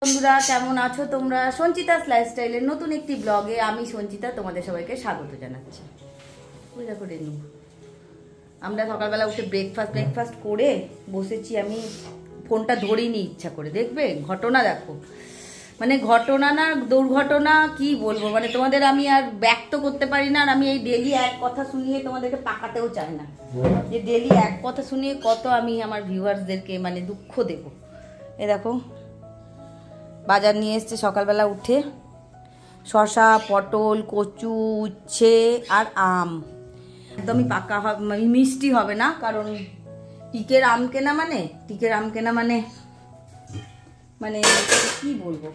বন্ধুরা কেমন আছো তোমরা? সঞ্চিতাস লাইফস্টাইলের নতুন একটি ব্লগে আমি সঞ্চিতা তোমাদের সবাইকে স্বাগত জানাচ্ছি। ওই দেখো রেনু, আমরা সকালবেলা উঠে ব্রেকফাস্ট করে বসেছি। আমি ফোনটা ধরিনি ইচ্ছা করে, দেখবে ঘটনা দেখো, মানে ঘটনা না দুর্ঘটনা কি বলবো, মানে তোমাদের আমি আর ব্যক্ত করতে পারি না। আর আমি এই ডেলি এক কথা শুনিয়ে তোমাদেরকে পাকাতেও চাই না, যে ডেলি এক কথা শুনিয়ে কত আমি আমার ভিউয়ার্সদেরকে মানে দুঃখ দেবো। এ দেখো বাজার নিয়ে এসছে সকালবেলা উঠে, শসা, পটল, কচু, উচ্ছে আর আম। একদমই পাকা হবে, মিষ্টি হবে না, কারণ টিকের আম কেনা মানে মানে কি বলবো,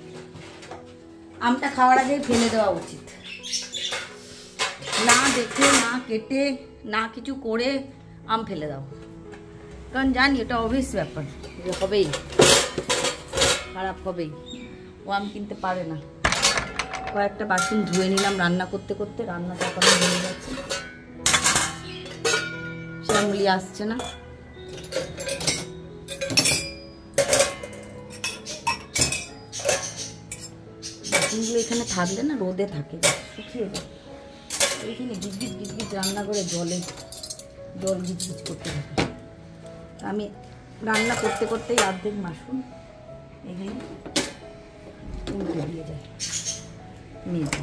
আমটা খাওয়ার আগেই ফেলে দেওয়া উচিত। না দেখে না কেটে না কিছু করে আম ফেলে দাও, কারণ জানি এটা অবভিয়াস ব্যাপার যে হবেই, খারাপ হবেই। ও আম কিনতে পারে না। কয়েকটা বাসন ধুয়ে নিলাম রান্না করতে করতে, রান্নাটা এখন হয়ে যাচ্ছে। শ্যামলি আসছে না, বাসনগুলো এখানে থাকলে না রোদে থাকে, শুকিয়ে যায়। এইখানে গিজগিজ রান্না করে জল গিজগিজ করতে থাকে। আমি রান্না করতে করতেই অর্ধেক বাসন এখানে দিয়ে যায় মেজে।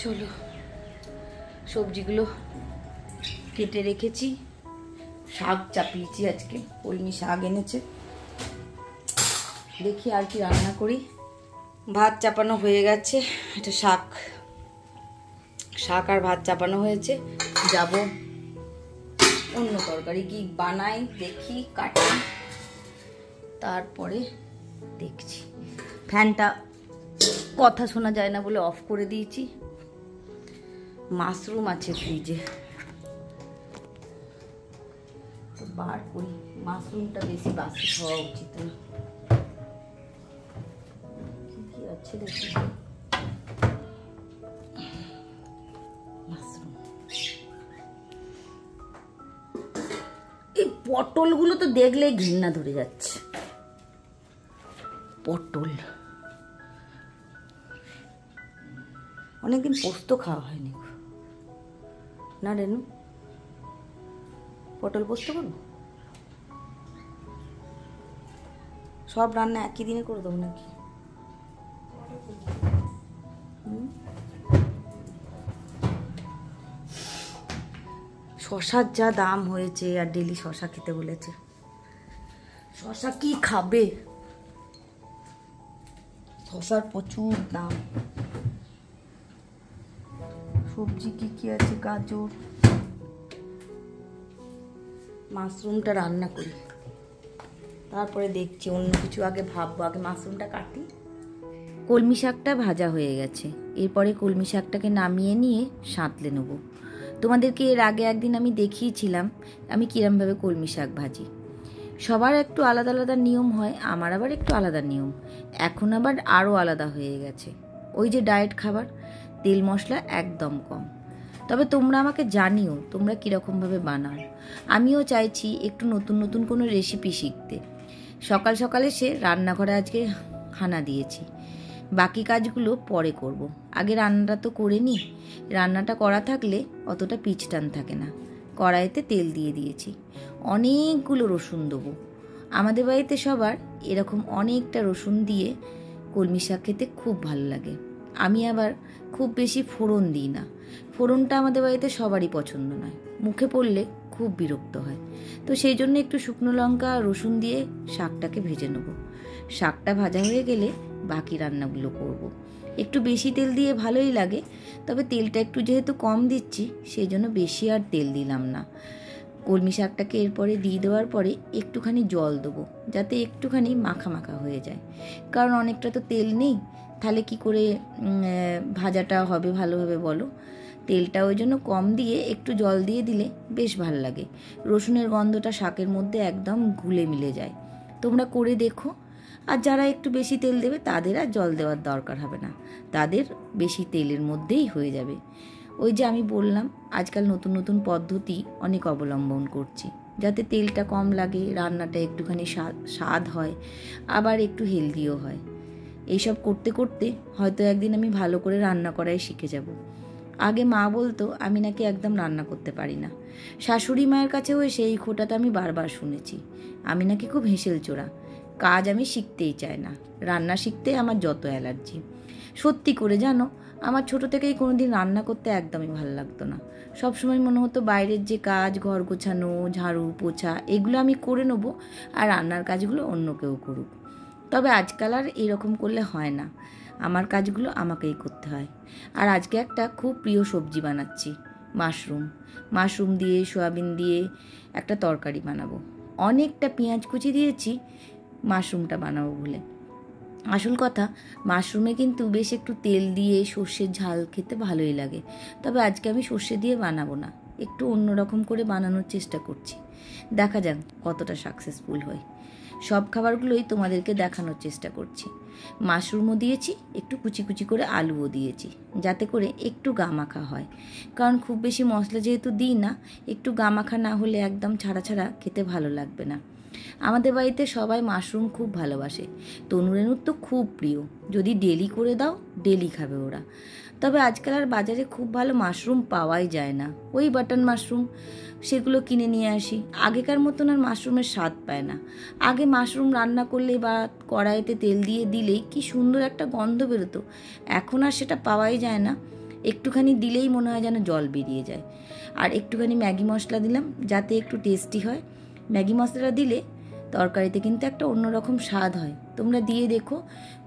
চলো, সবজিগুলো কেটে রেখেছি, শাক চাপিয়েছি, আজকে কলমি শাক এনেছে। দেখি আর কি রান্না করি। ভাত চাপানো হয়ে গেছে, এটা শাক আর ভাত চাপানো হয়েছে। যাব অন্য তরকারি কি বানাই দেখি, কাটি, তারপরে দেখছি। ফ্যানটা কথা শোনা যায় না বলে অফ করে দিয়েছি। মাশরুম আছে ফ্রিজে, বার করি। মাশরুমটা বেশি বাসি খাওয়া উচিত না। কি আছে দেখি, মাশরুম। এই পটলগুলো তো দেখলেই ঘৃণা ধরে যাচ্ছে। পটল অনেকদিন পোস্ত খাওয়া হয়নি না রেনু? পটল পোস্ত করবো, সব রান্না একই দিনে করে দেবো নাকি? শশার যা দাম হয়েছে, আর ডেলি শশা খেতে বলেছে। শশা কি খাবে? শশার প্রচুর দাম। সবজি কি আছে, গাজর, মাশরুমটা রান্না করি, তারপরে দেখছি অন্য কিছু। আগে ভাববো, আগে মাশরুমটা কাটি। কলমি শাকটা ভাজা হয়ে গেছে, এরপরে কলমি শাকটাকে নামিয়ে নিয়ে সাঁতলে নেব। তোমাদেরকে এর আগে একদিন আমি দেখিয়েছিলাম আমি কিরমভাবে কলমি শাক ভাজি। সবার একটু আলাদা আলাদা নিয়ম হয়, আমার আবার একটু আলাদা নিয়ম। এখন আবার আরও আলাদা হয়ে গেছে। ওই যে ডায়েট খাবার, তেল মশলা একদম কম। তবে তোমরা আমাকে জানিও তোমরা কীরকমভাবে বানাও। আমিও চাইছি একটু নতুন নতুন কোনো রেসিপি শিখতে। সকাল সকালে সে রান্নাঘরে আজকে হানা দিয়েছি, বাকি কাজগুলো পরে করব। আগে রান্নাটা তো করে নিই। রান্নাটা করা থাকলে অতটা পিছটান থাকে না। কড়াইতে তেল দিয়ে দিয়েছি, অনেকগুলো রসুন দেবো। আমাদের বাড়িতে সবার এরকম অনেকটা রসুন দিয়ে কলমি শাক খেতে খুব ভালো লাগে। আমি আবার খুব বেশি ফোড়ন দিই না। ফোড়নটা আমাদের বাড়িতে সবারই পছন্দ নয়, মুখে পড়লে খুব বিরক্ত হয়। তো সেই জন্য একটু শুকনো লঙ্কা রসুন দিয়ে শাকটাকে ভেজে নেব। শাকটা ভাজা হয়ে গেলে বাকি রান্নাগুলো করব। একটু বেশি তেল দিয়ে ভালোই লাগে, তবে তেলটা একটু যেহেতু কম দিচ্ছি সেই জন্য বেশি আর তেল দিলাম না। কলমি শাকটাকে এরপরে দিয়ে দেওয়ার পরে একটুখানি জল দেবো, যাতে একটুখানি মাখা মাখা হয়ে যায়। কারণ অনেকটা তো তেল নেই, তাহলে কি করে ভাজাটা হবে ভালোভাবে বলো? তেলটা ওই জন্য কম দিয়ে একটু জল দিয়ে দিলে বেশ ভালো লাগে। রসুনের গন্ধটা শাকের মধ্যে একদম ঘুলে মিলে যায়। তোমরা করে দেখো। আর যারা একটু বেশি তেল দেবে তাদের আর জল দেওয়ার দরকার হবে না, তাদের বেশি তেলের মধ্যেই হয়ে যাবে। ওই যে আমি বললাম আজকাল নতুন নতুন পদ্ধতি অনেক অবলম্বন করছি। যাতে তেলটা কম লাগে, রান্নাটা একটুখানি স্বাদ হয়, আবার একটু হেলদিও হয়। এইসব করতে করতে হয়তো একদিন আমি ভালো করে রান্না করাই শিখে যাব। আগে মা বলতো আমি নাকি একদম রান্না করতে পারি না। শাশুড়ি মায়ের কাছেও এসে এই খোঁটাটা আমি বারবার শুনেছি। আমি নাকি খুব হেঁসেলচোরা, কাজ আমি শিখতেই চাই না, রান্না শিখতে আমার যত অ্যালার্জি। সত্যি করে জানো, আমার ছোট থেকেই কোনোদিন রান্না করতে একদমই ভালো লাগতো না। সবসময় মনে হতো বাইরের যে কাজ, ঘর গোছানো, ঝাড়ু পোছা, এগুলো আমি করে নেবো, আর রান্নার কাজগুলো অন্য কেউ করুক। তবে আজকাল আর এরকম করলে হয় না, আমার কাজগুলো আমাকেই করতে হয়। আর আজকে একটা খুব প্রিয় সবজি বানাচ্ছি, মাশরুম দিয়ে সয়াবিন দিয়ে একটা তরকারি বানাবো। অনেকটা পেঁয়াজ কুচি দিয়েছি মাশরুমটা বানাবো বলে। আসল কথা, মাশরুমে কিন্তু বেশ একটু তেল দিয়ে সর্ষের ঝাল খেতে ভালোই লাগে। তবে আজকে আমি সর্ষে দিয়ে বানাবো না, একটু অন্যরকম করে বানানোর চেষ্টা করছি। দেখা যাক কতটা সাকসেসফুল হয়। সব খাবারগুলোই তোমাদেরকে দেখানোর চেষ্টা করছি। মাশরুমও দিয়েছি, একটু কুচি কুচি করে আলুও দিয়েছি, যাতে করে একটু গামাখা হয়। কারণ খুব বেশি মশলা যেহেতু দিই না, একটু গামাখা না হলে একদম ছাড়া ছাড়া খেতে ভালো লাগবে না। আমাদের বাড়িতে সবাই মাশরুম খুব ভালোবাসে। তনুরেনুর তো খুব প্রিয়, যদি ডেলি করে দাও ডেলি খাবে ওরা। তবে আজকাল আর বাজারে খুব ভালো মাশরুম পাওয়াই যায় না, ওই বাটন মাশরুম, সেগুলো কিনে নিয়ে আসি। আগেকার মতন আর মাশরুমের স্বাদ পায় না। আগে মাশরুম রান্না করলে বা কড়াইতে তেল দিয়ে দিলেই কি সুন্দর একটা গন্ধ বেরোতো, এখন আর সেটা পাওয়াই যায় না। একটুখানি দিলেই মনে হয় যেন জল বেরিয়ে যায়। আর একটুখানি ম্যাগি মশলা দিলাম যাতে একটু টেস্টি হয়। ম্যাগি মশলাটা দিলে তরকারিতে কিন্তু একটা অন্যরকম স্বাদ হয়, তোমরা দিয়ে দেখো।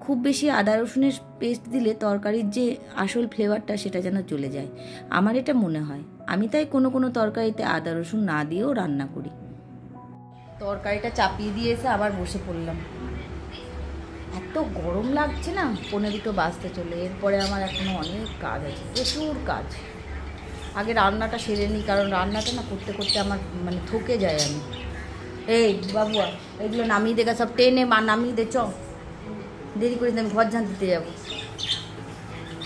খুব বেশি আদা রসুনের পেস্ট দিলে তরকারির যে আসল ফ্লেভারটা সেটা যেন চলে যায়, আমার এটা মনে হয়। আমি তাই কোনো কোনো তরকারিতে আদা রসুন না দিয়েও রান্না করি। তরকারিটা চাপিয়ে দিয়ে এসে আবার বসে পড়লাম। এত গরম লাগছে না, 1:45 বাজতে চলে। এরপরে আমার এখনো অনেক কাজ আছে, প্রচুর কাজ। আগে রান্নাটা সেরে নিই, কারণ রান্নাটা না করতে করতে আমার মানে থকে যায় আমি। এই বাবুয়া, এগুলো নামিয়ে দেখা, সব টেনে নামিয়ে দে, চ দেরি করে আমি ঘর ঝাঁট দিতে যাবো।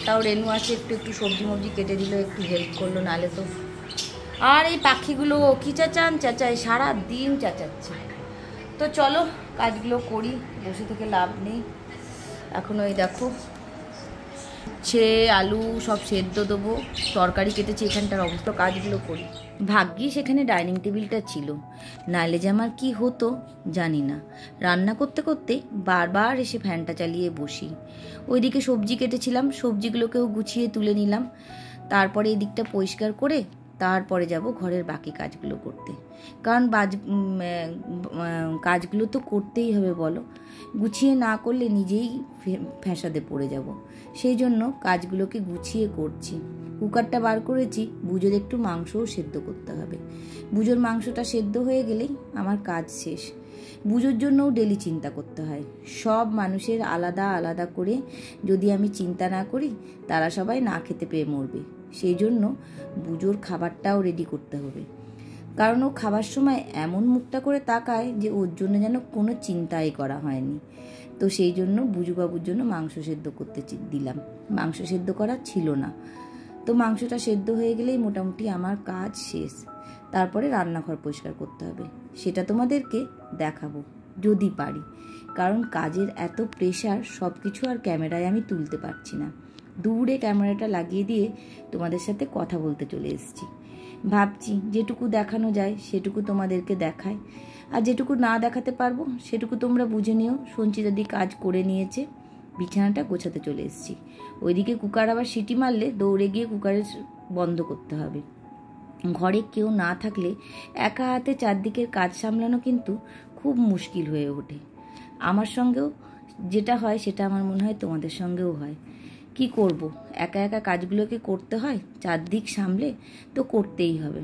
তাও রেনু আছে, একটু একটু সবজি মবজি কেটে দিল, একটু হেল্প করলো, নাহলে তো। আর এই পাখিগুলো কী চেঁচায়, সারা দিন চেঁচাচ্ছে। তো চলো কাজগুলো করি, বসে থেকে লাভ নেই। এখন ওই দেখো আলু সব সেদ্ধ দেবো, তরকারি কেটেছি, এখানটার অবস্থা, কাজগুলো করি। ভাগ্যিস এখানে ডাইনিং টেবিলটা ছিল, নাহলে যে আমার কী হতো জানি না। রান্না করতে করতে বারবার এসে ফ্যানটা চালিয়ে বসি। ওইদিকে সবজি কেটেছিলাম, সবজিগুলোকেও গুছিয়ে তুলে নিলাম। তারপরে এই দিকটা পরিষ্কার করে তারপরে যাব ঘরের বাকি কাজগুলো করতে। কারণ কাজগুলো তো করতেই হবে বলো, গুছিয়ে না করলে নিজেই ফ্যাসাদে পড়ে যাব। সেই জন্য কাজগুলোকে গুছিয়ে করছি। কুকারটা বার করেছি, বুজোর একটু মাংসও সেদ্ধ করতে হবে। বুজোর মাংসটা সেদ্ধ হয়ে গেলেই আমার কাজ শেষ। বুজোর জন্যও ডেলি চিন্তা করতে হয়। সব মানুষের আলাদা আলাদা করে যদি আমি চিন্তা না করি, তারা সবাই না খেতে পেয়ে মরবে। সেই জন্য বুজোর খাবারটাও রেডি করতে হবে। কারণ ও খাবার সময় এমন মুখটা করে তাকায় যে ওর জন্য যেন কোনো চিন্তাই করা হয়নি। তো সেই জন্য বুজুবাবুর জন্য মাংস সেদ্ধ করতে দিলাম। মাংস সেদ্ধ করা ছিল না, তো মাংসটা সেদ্ধ হয়ে গেলেই মোটামুটি আমার কাজ শেষ। তারপরে রান্নাঘর পরিষ্কার করতে হবে, সেটা তোমাদেরকে দেখাবো যদি পারি। কারণ কাজের এত প্রেশার, সব কিছু আর ক্যামেরায় আমি তুলতে পারছি না। দূরে ক্যামেরাটা লাগিয়ে দিয়ে তোমাদের সাথে কথা বলতে চলে এসেছি। ভাবছি যেটুকু দেখানো যায় সেটুকু তোমাদেরকে দেখায়, আর যেটুকু না দেখাতে পারবো সেটুকু তোমরা বুঝে নিও। সঞ্চিতা দি কাজ করে নিয়েছে, বিছানাটা গোছাতে চলে এসেছি। ওইদিকে কুকার আবার সিটি মারলে দৌড়ে গিয়ে কুকারের বন্ধ করতে হবে। ঘরে কেউ না থাকলে একা হাতে চারদিকের কাজ সামলানো কিন্তু খুব মুশকিল হয়ে ওঠে। আমার সঙ্গেও যেটা হয় সেটা আমার মনে হয় তোমাদের সঙ্গেও হয়। কি করব, একা একা কাজগুলোকে করতে হয়, চারদিক সামলে তো করতেই হবে।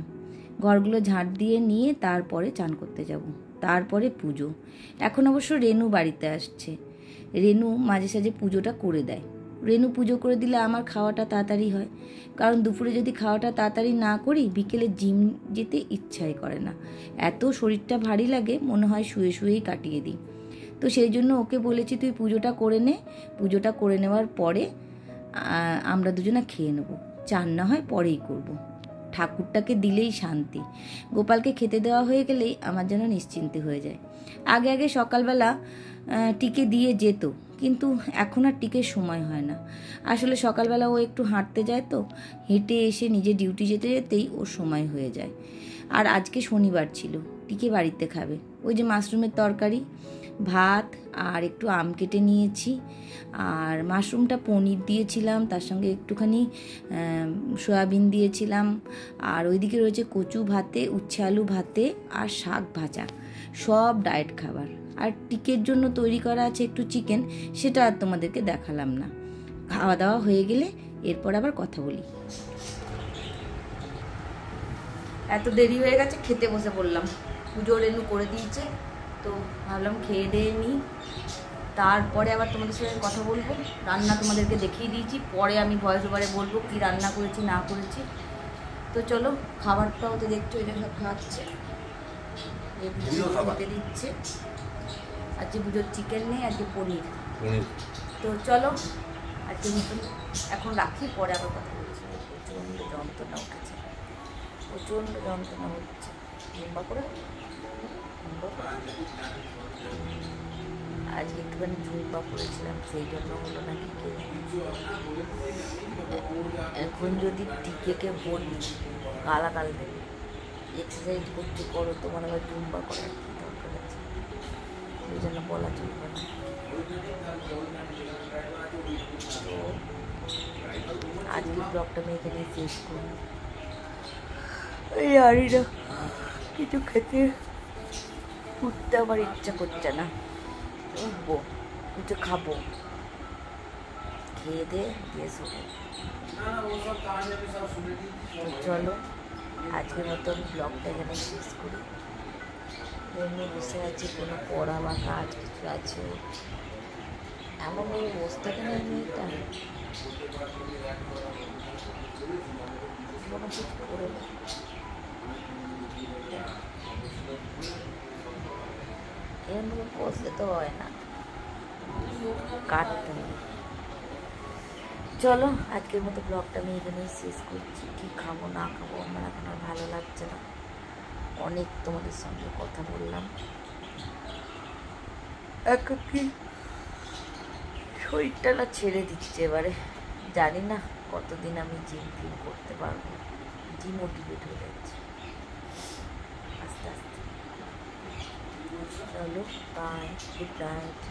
ঘরগুলো ঝাঁট দিয়ে নিয়ে তারপরে চান করতে যাব, তারপরে পুজো। এখন অবশ্য রেনু বাড়িতে আসছে, রেনু মাঝে সাঝে পুজোটা করে দেয়। রেনু পুজো করে দিলে আমার খাওয়াটা তাড়াতাড়ি হয়, কারণ দুপুরে যদি খাওয়াটা তাড়াতাড়ি না করি বিকেলে জিম যেতে ইচ্ছাই করে না। এত শরীরটা ভারী লাগে, মনে হয় শুয়ে শুয়েই কাটিয়ে দিই। তো সেই জন্য ওকে বলেছি তুই পুজোটা করে নে, পুজোটা করে নেওয়ার পরে আমরা দুজনে খেয়ে নেব, চান না হয় পরেই করব। ঠাকুরটাকে দিলেই শান্তি। গোপালকে খেতে দেওয়া হয়ে গেলেই আমার যেন নিশ্চিন্তে হয়ে যায়। আগে আগে সকালবেলা টিকে দিয়ে যেত, কিন্তু এখন আর টিকের সময় হয় না। আসলে সকালবেলা ও একটু হাঁটতে যায়, তো হেঁটে এসে নিজে ডিউটি যেতে যেতেই ওর সময় হয়ে যায়। আর আজকে শনিবার ছিল, টিকে বাড়িতে খাবে। ওই যে মাশরুমের তরকারি, ভাত আর একটু আম কেটে নিয়েছি, আর মাশরুমটা পনির দিয়েছিলাম, তার সঙ্গে একটুখানি সয়াবিন দিয়েছিলাম, আর ওইদিকে রয়েছে কচু ভাতে, উচ্ছে আলু ভাতে আর শাক ভাজা, সব ডায়েট খাবার। আর টিকের জন্য তৈরি করা আছে একটু চিকেন, সেটা আর তোমাদেরকে দেখালাম না। খাওয়া দাওয়া হয়ে গেলে এরপর আবার কথা বলি। এত দেরি হয়ে গেছে, খেতে বসে পড়লাম। পুজো রেনু করে দিয়েছে, তো ভাবলাম খেয়ে দিয়ে নিই, তারপরে আবার তোমাদের সাথে কথা বলবো। রান্না তোমাদেরকে দেখিয়ে দিয়েছি, পরে আমি ভয়েস ওভারে বলবো কি রান্না করেছি না করেছি। তো চলো, খাবারটাও তো দেখছো, এটা সব খাওয়াচ্ছে, খেতে দিচ্ছে। আজকে পুজোর চিকেন নেই, আজকে পনির। তো চলো আজকে মতন এখন রাখি, পরে আবার কথা বলছি। প্রচণ্ড যন্ত্রণা উঠেছে, প্রচণ্ড যন্ত্রণা হচ্ছে। লম্বা করে আজকে একটুখানি ঝুম্বা করেছিলাম, সেই জন্য হলো নাকি কে। এখন যদি টিকে বলি গালাগাল দেবে, এক্সারসাইজ করতে করো, তোমার আবার ঝুম্বা করার কি দরকার আছে, ওই জন্য বলা চলবে না। আজকে ব্লগটা আমি এখানে শেষ করব। এই জানি না, কিছু খেতে উঠতে আমার ইচ্ছা করছে না, উঠবো কিছু খাবো, খেয়ে দিয়ে শোবো। চলো আজকের মতন ব্লগটা এখানে শেষ করি। এমনি বসে আছে, কোনো পড়া বা কাজ কিছু আছে এমন ভাবে বসে থাকে না মেয়েটা, কোনো কিছু করে না। এমন বসলে তো হয় না, কাটতে হবে। চলো আজকের মতো ব্লগটা আমি এখানেই শেষ করছি। কী খাবো না খাবো আমার এখন আর ভালো লাগছে না, অনেক তোমাদের সঙ্গে কথা বললাম, এখন কি শরীরটা না ছেড়ে দিচ্ছে এবারে। জানি না কতদিন আমি জিম ফিম করতে পারবো, ডিমোটিভেট হয়ে যাচ্ছে আস্তে আস্তে। চলো বাই, গুড নাইট।